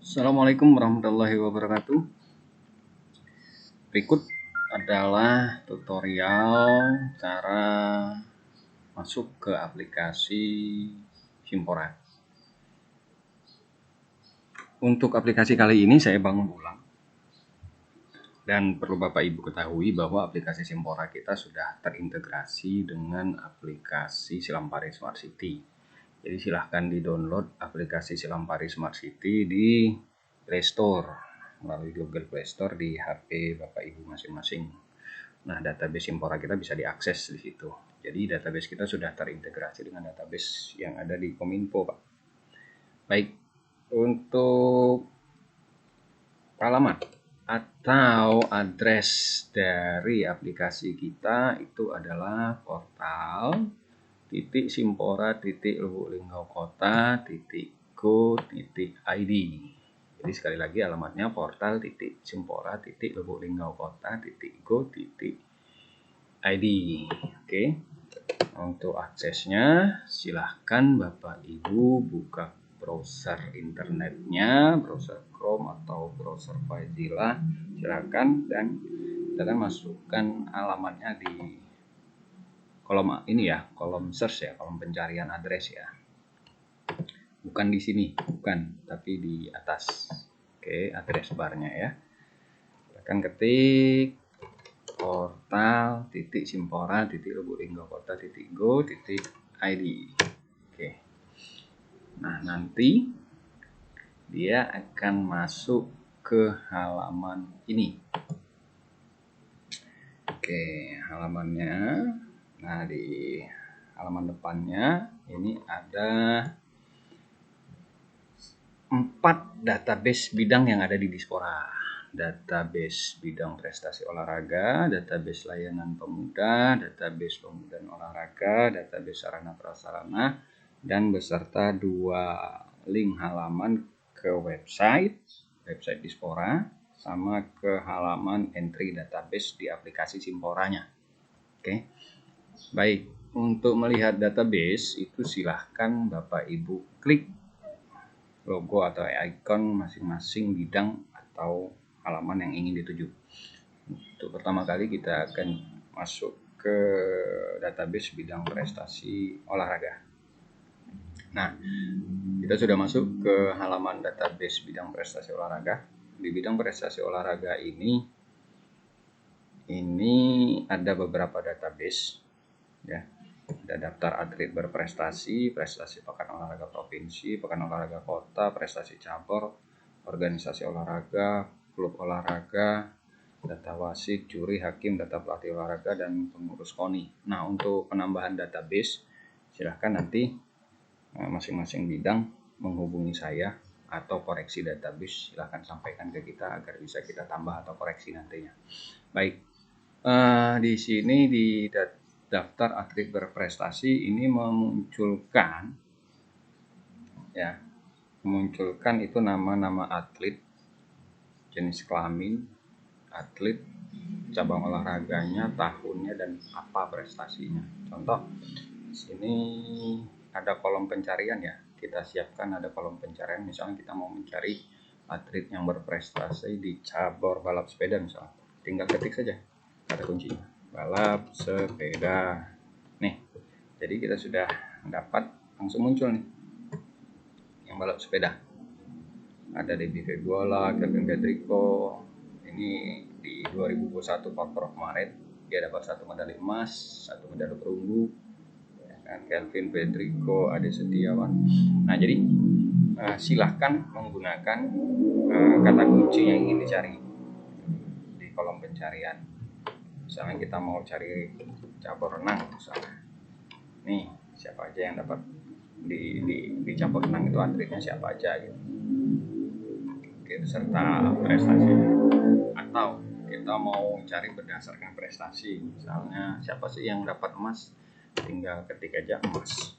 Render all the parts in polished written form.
Assalamualaikum warahmatullahi wabarakatuh. Berikut adalah tutorial cara masuk ke aplikasi Simpora. Untuk aplikasi kali ini saya bangun ulang. Dan perlu Bapak Ibu ketahui bahwa aplikasi Simpora kita sudah terintegrasi dengan aplikasi Silampari Smart City. Jadi silahkan di-download aplikasi Silampari Smart City di Play Store melalui Google Play Store di HP Bapak Ibu masing-masing. Nah, database Simpora kita bisa diakses di situ. Jadi database kita sudah terintegrasi dengan database yang ada di Kominfo, Pak. Baik, untuk alamat atau address dari aplikasi kita itu adalah portal.simpora.lubuklinggau.kota.go.id. Jadi sekali lagi alamatnya portal.simpora.lubuklinggau.kota.go.id. Oke. Untuk aksesnya silahkan Bapak Ibu buka browser internetnya, browser Chrome atau browser Mozilla, silakan, dan kita masukkan alamatnya di kolom ini ya, kolom search ya, kolom pencarian address ya. Bukan di sini, bukan, tapi di atas. Oke, address barnya ya. Silakan ketik portal.simpora.lubuklinggau.kota.go.id. Oke. Nah, nanti dia akan masuk ke halaman ini. Oke, halamannya. Nah, di halaman depannya ini ada 4 database bidang yang ada di Dispora. Database bidang prestasi olahraga, database layanan pemuda, database pemuda dan olahraga, database sarana prasarana, dan beserta 2 link halaman ke website Dispora sama ke halaman entry database di aplikasi Simporanya. Oke. Baik, untuk melihat database itu silahkan Bapak Ibu klik logo atau icon masing-masing bidang atau halaman yang ingin dituju. Untuk pertama kali kita akan masuk ke database bidang prestasi olahraga. Nah, kita sudah masuk ke halaman database bidang prestasi olahraga. Di bidang prestasi olahraga ini ada beberapa database ya. Ada daftar atlet berprestasi, prestasi pekan olahraga provinsi, pekan olahraga kota, prestasi cabur, organisasi olahraga, klub olahraga, data wasit, juri, hakim, data pelatih olahraga, dan pengurus KONI. Nah, untuk penambahan database, silahkan nanti masing-masing bidang menghubungi saya atau koreksi database, silahkan sampaikan ke kita agar bisa kita tambah atau koreksi nantinya. Baik, di sini di daftar atlet berprestasi ini memunculkan itu nama-nama atlet, jenis kelamin atlet, cabang olahraganya, tahunnya, dan apa prestasinya. Contoh, di sini ada kolom pencarian ya. Kita siapkan ada kolom pencarian, misalnya kita mau mencari atlet yang berprestasi di cabur balap sepeda misalnya. Tinggal ketik saja kata kuncinya, balap sepeda. Nih, jadi kita sudah dapat, langsung muncul nih yang balap sepeda. Ada Debbie Febiola, Kelvin Pedrico. Ini di 2021 Papua kemarin dia dapat 1 medali emas, 1 medali perunggu. Kelvin Pedrico, Ade Setiawan. Nah, jadi silahkan menggunakan kata kunci yang ingin dicari di kolom pencarian. Misalnya kita mau cari cabur renang misalnya. Nih, siapa aja yang dapat di cabur renang itu atletnya siapa aja gitu. Oke, beserta prestasi. Atau kita mau cari berdasarkan prestasi. Misalnya siapa sih yang dapat emas? Tinggal ketik aja emas.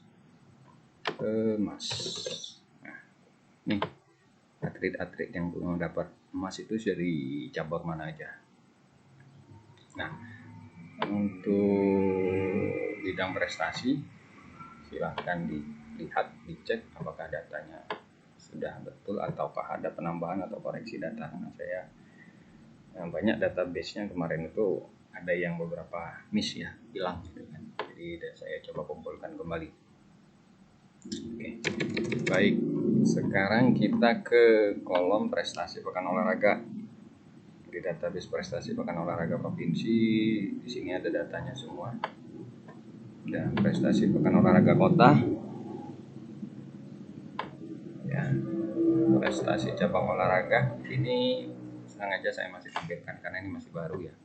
Emas. Nah, nih atlet-atlet yang dapat emas itu dari cabur mana aja. Nah, untuk bidang prestasi silahkan dilihat, dicek apakah datanya sudah betul ataukah ada penambahan atau koreksi data. Nah, saya banyak database-nya kemarin itu ada yang beberapa miss ya, hilang gitu kan. Jadi saya coba kumpulkan kembali. Oke, baik. Sekarang kita ke kolom prestasi pekan olahraga. Di database prestasi pekan olahraga provinsi, di sini ada datanya semua. Dan prestasi pekan olahraga kota. Ya, prestasi cabang olahraga. Ini sengaja saya masih tampilkan karena ini masih baru ya.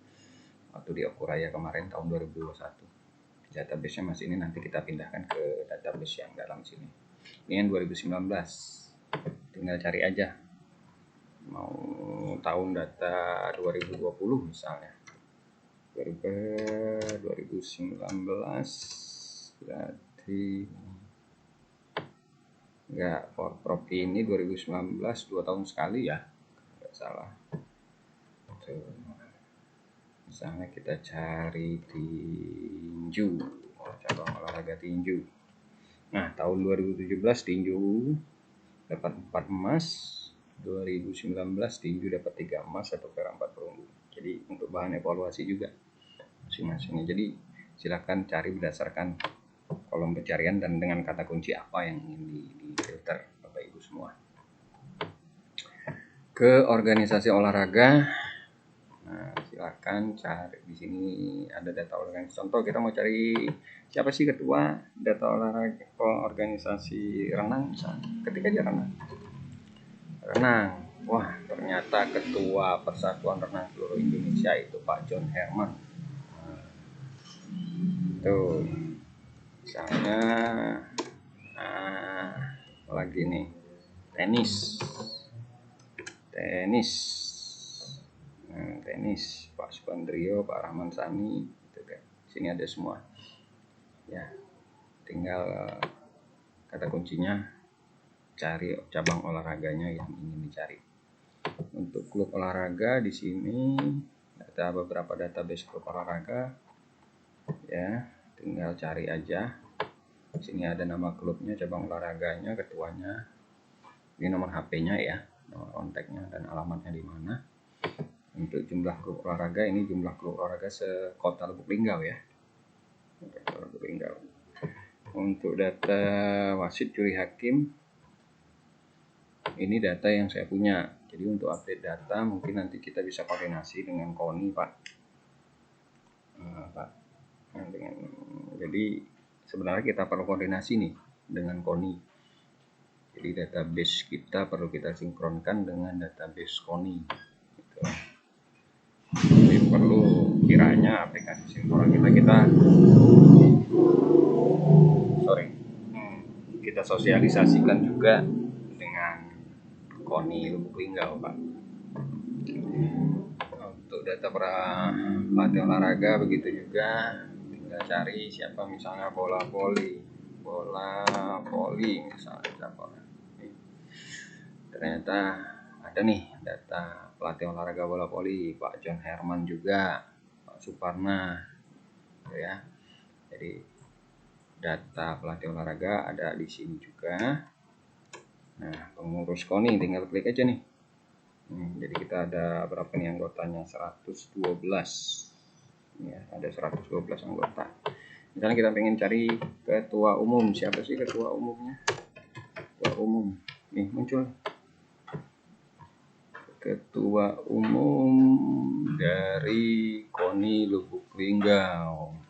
Waktu di Okuraya kemarin tahun 2021. Database-nya masih ini, nanti kita pindahkan ke database yang dalam sini. Ini yang 2019. Tinggal cari aja. Mau tahun data 2020 misalnya. 2019 berarti enggak, Forprov ini 2019 2 tahun sekali ya, enggak salah. Tuh. Misalnya kita cari tinju, cabang olahraga tinju. Nah, tahun 2017 tinju dapat 4 emas, 2019 tinju dapat 3 emas, 1 perak, 4 perunggu. Jadi untuk bahan evaluasi juga masing-masingnya. Jadi silakan cari berdasarkan kolom pencarian dan dengan kata kunci apa yang ingin difilter, Bapak Ibu semua. Ke organisasi olahraga. Nah, silakan cari di sini ada data organisasi. Contoh kita mau cari siapa sih ketua data olahraga organisasi renang, misalnya. Ketik aja renang. Wah, ternyata ketua Persatuan Renang Seluruh Indonesia itu Pak John Herman. Tuh, misalnya lagi nih tenis Pak Subandrio, Pak Rahman Sani gitu kan. Sini ada semua ya, tinggal kata kuncinya cari cabang olahraganya yang ingin dicari. Untuk klub olahraga di sini ada beberapa database klub olahraga ya, tinggal cari aja. Di sini ada nama klubnya, cabang olahraganya, ketuanya, ini nomor HP-nya ya, nomor kontaknya dan alamatnya di mana. Untuk jumlah klub olahraga, ini jumlah klub olahraga sekota Lubuk Linggau ya. Lubuk Linggau. Untuk data wasit, juri hakim, ini data yang saya punya. Jadi untuk update data mungkin nanti kita bisa koordinasi dengan KONI Pak. Jadi sebenarnya kita perlu koordinasi nih dengan KONI. Jadi database kita perlu kita sinkronkan dengan database KONI. Gitu. Jadi perlu kiranya aplikasi sinkron kita sosialisasikan juga dengan KONI Lubuk Linggau Pak. Untuk data pelatih olahraga begitu juga, tinggal cari siapa misalnya bola voli misalnya siapa. Ternyata ada nih data pelatih olahraga bola voli Pak John Herman juga, Pak Suparna ya. Jadi data pelatih olahraga ada di sini juga. Nah, pengurus KONI tinggal klik aja nih. Jadi kita ada berapa nih anggotanya? 112 ya, ada 112 anggota. Misalnya kita pengen cari ketua umum, siapa sih ketua umumnya? Ketua umum nih muncul, ketua umum dari KONI Lubuk Linggau.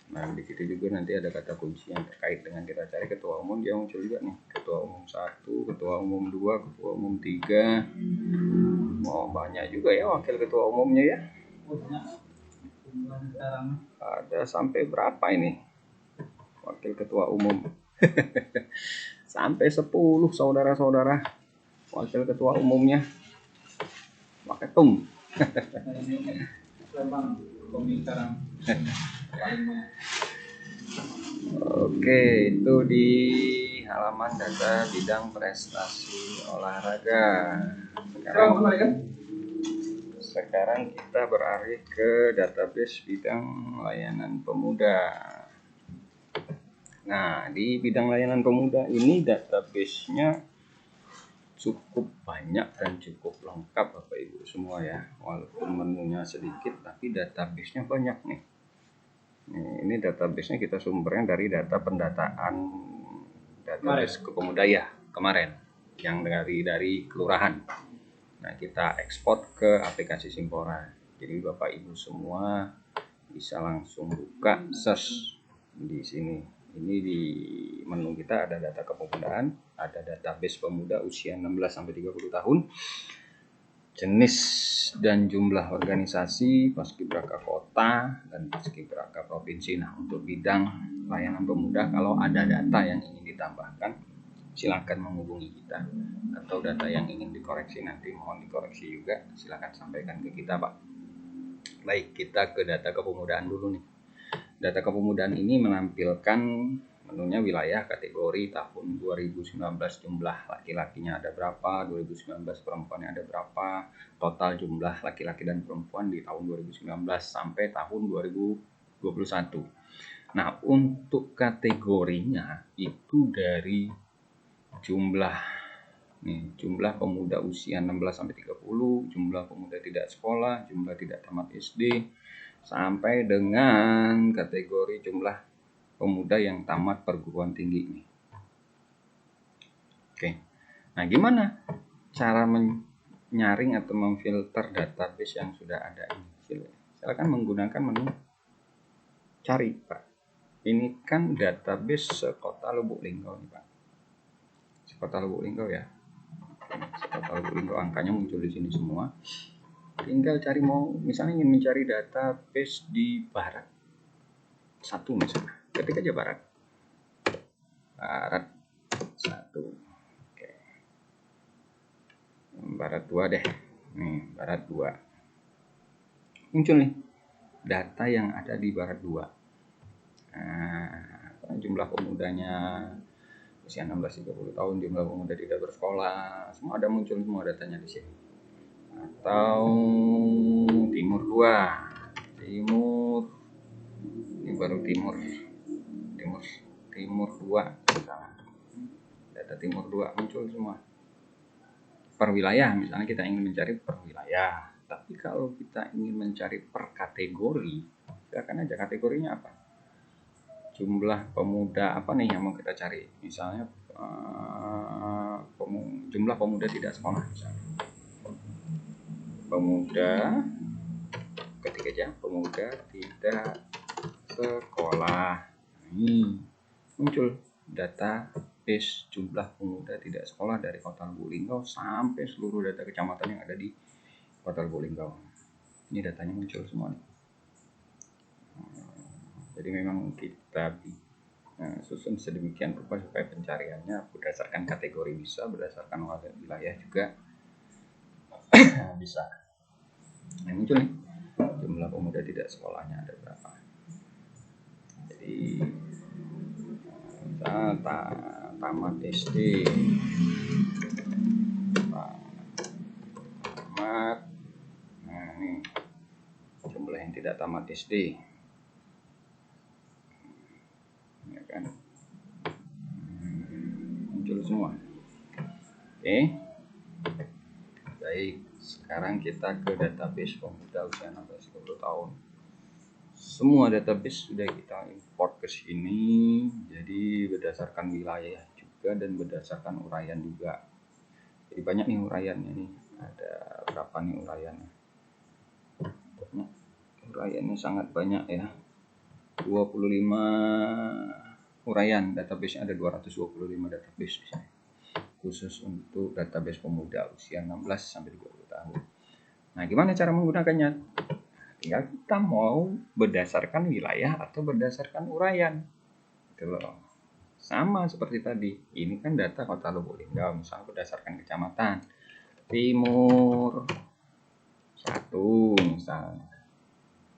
Nah, di situ juga nanti ada kata kunci yang terkait dengan kita cari ketua umum, dia muncul juga nih. Ketua umum 1, ketua umum 2, ketua umum 3. Oh, banyak juga ya wakil ketua umumnya ya. Ada sampai berapa ini wakil ketua umum? Sampai 10 saudara-saudara wakil ketua umumnya. Pakai tung. Oke, itu di halaman data bidang prestasi olahraga. Sekarang kita beralih ke database bidang layanan pemuda. Nah, di bidang layanan pemuda ini database-nya cukup banyak dan cukup lengkap Bapak Ibu semua ya. Walaupun menunya sedikit tapi database-nya banyak nih. Ini database-nya kita sumbernya dari data pendataan database Kepemuda ya kemarin yang dari kelurahan. Nah, kita ekspor ke aplikasi Simpora. Jadi Bapak Ibu semua bisa langsung buka search di sini. Ini di menu kita ada data kepemudaan, ada database pemuda usia 16 sampai 30 tahun, jenis dan jumlah organisasi Paskibraka kota dan Paskibraka provinsi. Nah, untuk bidang layanan pemuda kalau ada data yang ingin ditambahkan silakan menghubungi kita, atau data yang ingin dikoreksi nanti mohon dikoreksi juga silakan sampaikan ke kita Pak. Baik, kita ke data kepemudaan dulu nih. Data kepemudaan ini menampilkan menunya wilayah kategori tahun 2019, jumlah laki-lakinya ada berapa, 2019 perempuannya ada berapa, total jumlah laki-laki dan perempuan di tahun 2019 sampai tahun 2021. Nah, untuk kategorinya itu dari jumlah pemuda usia 16 sampai 30, jumlah pemuda tidak sekolah, jumlah tidak tamat SD, sampai dengan kategori jumlah pemuda yang tamat perguruan tinggi nih. Oke. Nah, gimana cara menyaring atau memfilter database yang sudah ada ini? Silakan menggunakan menu cari, Pak. Ini kan database sekota Lubuk Linggau nih, Pak. Sekota Lubuk Linggau ya. Sekota Lubuk Linggau, angkanya muncul di sini semua. Tinggal cari, mau misalnya ingin mencari database di barat 1 misalnya, ketik aja barat 1. Oke. Barat 2 deh. Nih, barat 2. Muncul nih data yang ada di barat 2. Nah, jumlah pemudanya usia 16-30 tahun, jumlah pemuda tidak bersekolah, semua ada muncul semua datanya di sini. Atau timur 2. Timur ini baru timur 2 misalnya. Data timur 2 muncul semua. Per wilayah, misalnya kita ingin mencari per wilayah. Tapi kalau kita ingin mencari per kategori, silakan aja kategorinya apa. Jumlah pemuda apa nih yang mau kita cari? Misalnya jumlah pemuda tidak sekolah misalnya. Pemuda, ketik aja pemuda tidak sekolah. Muncul data jumlah pemuda tidak sekolah dari Kota Lubuk Linggau sampai seluruh data kecamatan yang ada di Kota Lubuk Linggau. Ini datanya muncul semua nih. Jadi memang kita susun sedemikian rupa supaya pencariannya berdasarkan kategori bisa, berdasarkan wilayah juga bisa. Nah, muncul nih jumlah pemuda tidak sekolahnya ada berapa. Jadi tamat SD, tamat, nah ini jumlah yang tidak tamat SD, ya kan, muncul semua. Oke, baik, sekarang kita ke database pemuda usia 16-30 tahun. Semua database sudah kita import ke sini, jadi berdasarkan wilayah juga dan berdasarkan uraian juga. Jadi banyak nih uraiannya nih. Ada berapa nih uraiannya? Uraiannya sangat banyak ya. 25 uraian, database ada 225 database di sini. Khusus untuk database pemuda usia 16 sampai 30 tahun. Nah, gimana cara menggunakannya? Tinggal kita mau berdasarkan wilayah atau berdasarkan uraian. Gitu loh. Sama seperti tadi. Ini kan data Kota Lubuk Linggau, misalnya berdasarkan kecamatan. Timur 1 misalnya.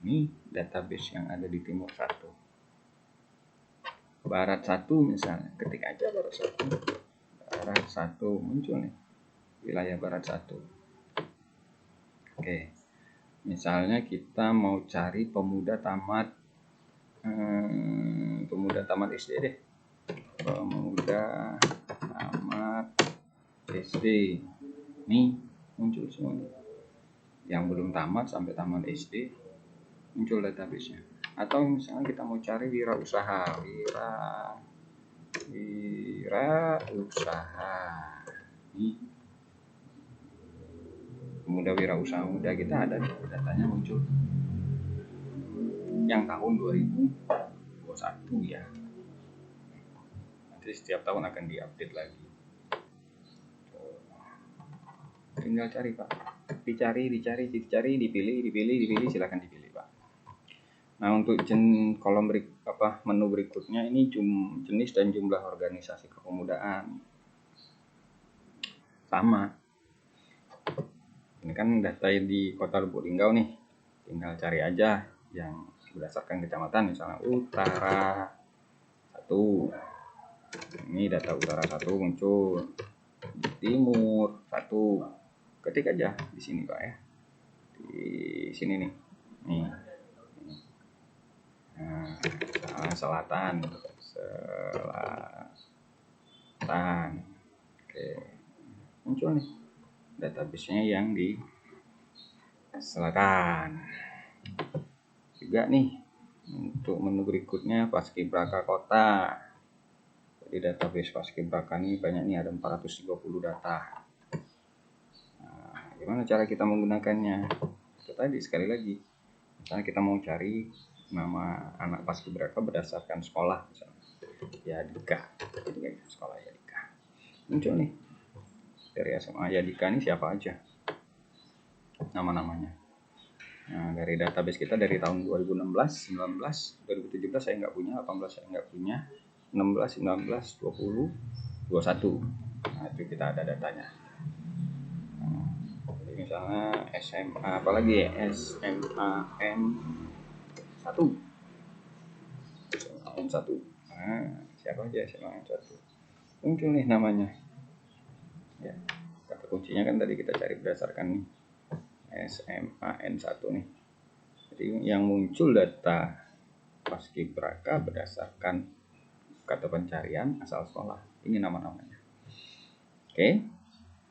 Ini database yang ada di Timur 1. Barat 1 misalnya. Ketik aja Barat 1. Barat 1 muncul nih. Wilayah Barat 1. Oke. Misalnya kita mau cari pemuda tamat SD deh. Pemuda tamat SD. Nih muncul semua nih. Yang belum tamat sampai tamat SD muncul database-nya. Atau misalnya kita mau cari wirausaha, wirausaha. Nih. Muda wirausaha muda kita ada datanya muncul. Yang tahun 2021 ya. Nanti setiap tahun akan diupdate lagi. Tinggal cari Pak, dicari, dipilih, silakan dipilih Pak. Nah untuk kolom menu berikutnya ini jenis dan jumlah organisasi kepemudaan sama. Ini kan data di Kota Lubuk Linggau nih, tinggal cari aja yang berdasarkan kecamatan, misalnya Utara 1. Ini data Utara 1 muncul, Timur 1. Ketik aja di sini Pak ya, di sini nih. Nah, selatan. Oke, muncul nih database-nya yang di selatan. Juga nih untuk menu berikutnya Paskibraka Kota. Di database Paskibraka ini banyak nih, ada 430 data. Gimana cara kita menggunakannya? Itu tadi sekali lagi, misalnya kita mau cari nama anak paskibraka berdasarkan sekolah, misalnya Yadika, jadi sekolah Yadika muncul nih. Dari SMA Yadika ini siapa aja nama-namanya. Nah dari database kita dari tahun 2016, 19, 2017 saya nggak punya, 18 saya nggak punya, 16, 19, 20, 21. Nah itu kita ada datanya. Misalnya SMA apalagi ya, SMAN 1. Nah, siapa aja SMAN 1 muncul nih namanya ya. Kata kuncinya kan tadi kita cari berdasarkan nih SMAN 1 nih. Jadi yang muncul data Paskibraka berdasarkan kata pencarian asal sekolah, ini nama-namanya. Oke.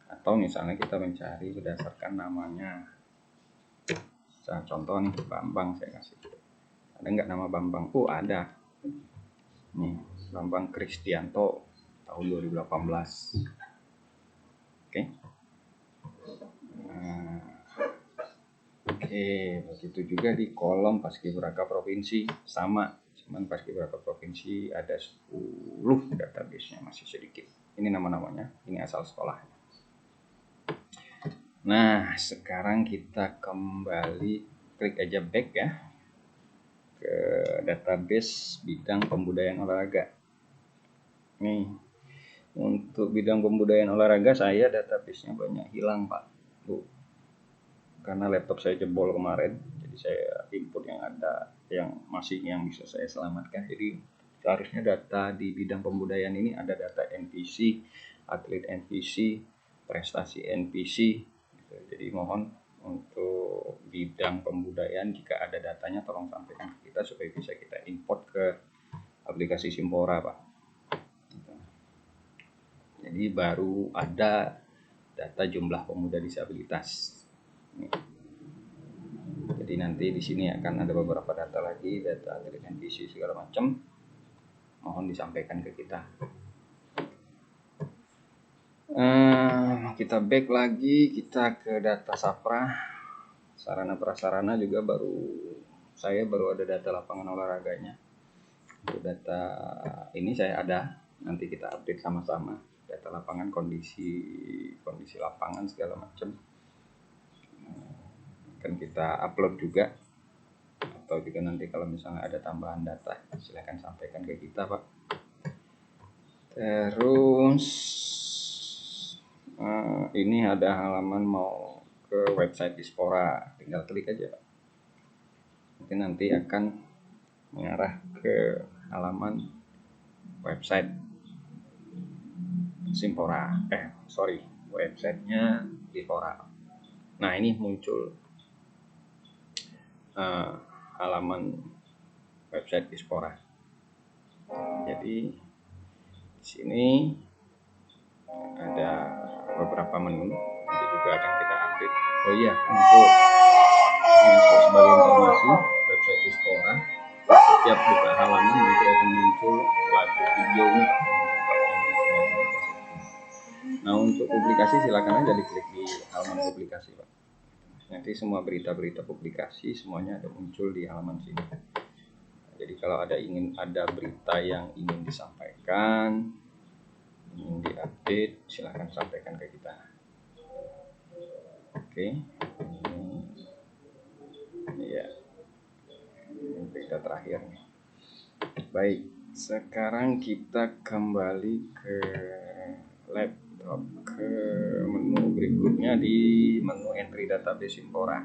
Atau misalnya kita mencari berdasarkan namanya. Contoh nih Bambang, saya kasih. Ada nggak nama Bambang? Oh ada. Nih Bambang Kristianto tahun 2018. Oke. Begitu juga di kolom Paskibraka Provinsi sama. Cuman Paskibraka Provinsi ada 10 database-nya, masih sedikit. Ini nama-namanya, ini asal sekolahnya. Nah, sekarang kita kembali, klik aja back ya ke database bidang pembudayaan olahraga. Nih, untuk bidang pembudayaan olahraga saya database-nya banyak hilang Pak. Karena laptop saya jebol kemarin, jadi saya input yang ada, yang masih yang bisa saya selamatkan. Jadi seharusnya data di bidang pembudayaan ini ada data NPC, atlet NPC, prestasi NPC. Jadi mohon untuk bidang pembudayaan jika ada datanya tolong sampaikan ke kita supaya bisa kita import ke aplikasi Simpora Pak. Jadi baru ada data jumlah pemuda disabilitas. Jadi nanti di sini akan ada beberapa data lagi, data atlet NPC segala macam. Mohon disampaikan ke kita. Kita back lagi, kita ke data Sapra, sarana prasarana juga saya baru ada data lapangan olahraganya. Untuk data ini saya ada, nanti kita update sama-sama data lapangan, kondisi lapangan segala macam. Akan kita upload juga, atau juga nanti kalau misalnya ada tambahan data silahkan sampaikan ke kita Pak. Terus ini ada halaman mau ke website Dispora, tinggal klik aja Pak. Nanti akan mengarah ke halaman website Simpora. Websitenya Dispora. Nah ini muncul halaman website Dispora. Jadi di sini ada beberapa menu, nanti juga akan kita update. Oh iya, untuk sebagai informasi, website Dispora setiap buka halaman nanti akan muncul lagu videonya. Nah, untuk publikasi silakan aja diklik di halaman publikasi, Pak. Nanti semua berita-berita publikasi semuanya ada muncul di halaman sini. Jadi kalau ada berita yang ingin disampaikan, ingin diupdate, silahkan sampaikan ke kita. Oke, ini ya, ini berita terakhir nih. Baik, sekarang kita kembali ke laptop, ke menu berikutnya. Di menu entry database Simpora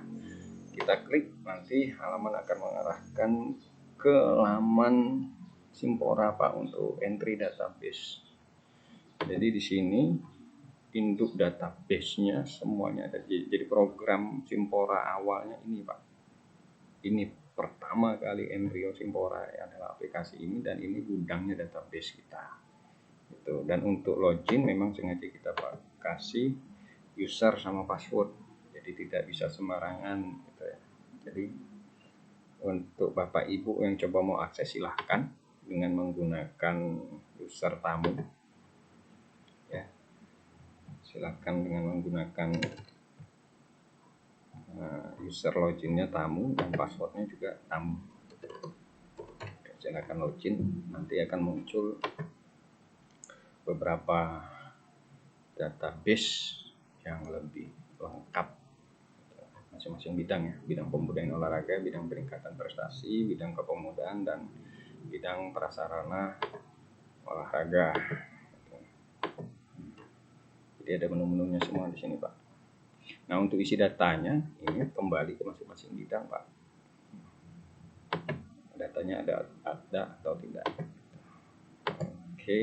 kita klik, nanti halaman akan mengarahkan ke laman Simpora, Pak, untuk entry database. Jadi di sini induk database-nya semuanya ada. Jadi program Simpora awalnya ini, Pak. Ini pertama kali embrio Simpora adalah aplikasi ini, dan ini gudangnya database kita. Itu. Dan untuk login memang sengaja kita kasih user sama password. Jadi tidak bisa sembarangan gitu ya. Jadi untuk Bapak Ibu yang coba mau akses, silahkan dengan menggunakan user tamu ya, silahkan dengan menggunakan user loginnya tamu dan passwordnya juga tamu. Silahkan login, nanti akan muncul beberapa database yang lebih lengkap masing-masing bidang ya, bidang pembudayaan olahraga, bidang peningkatan prestasi, bidang kepemudaan, dan bidang prasarana olahraga. Jadi ada menu-menunya semua di sini, Pak. Nah, untuk isi datanya ini kembali ke masing-masing bidang, Pak. Datanya ada atau tidak. Oke,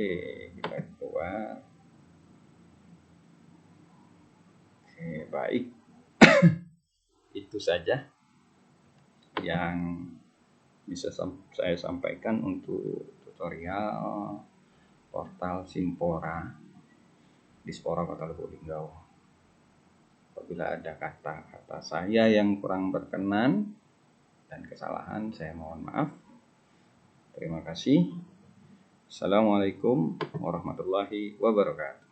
kita keluar. Oke, baik. Itu saja yang bisa saya sampaikan untuk tutorial portal Simpora Dispora Kota Lubuk Linggau. Apabila ada kata-kata saya yang kurang berkenan dan kesalahan, saya mohon maaf. Terima kasih. Assalamualaikum warahmatullahi wabarakatuh.